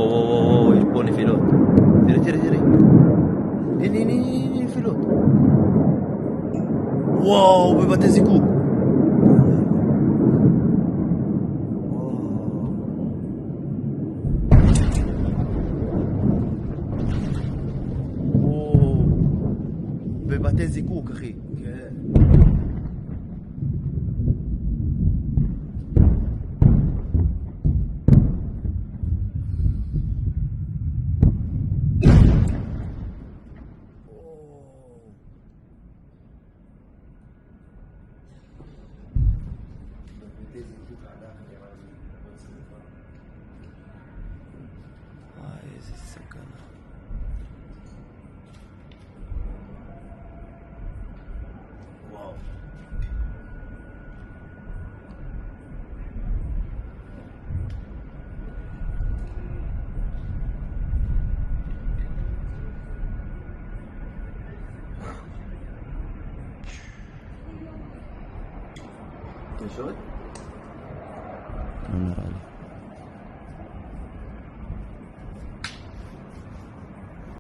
וואו, יש פה נפילות. תראי. הנה, נפילות. וואו, בבתי זיקוק. וואו, בבתי זיקוק, אחי. כן. איזה סכנה. וואו. יש עוד? לא נראה לי.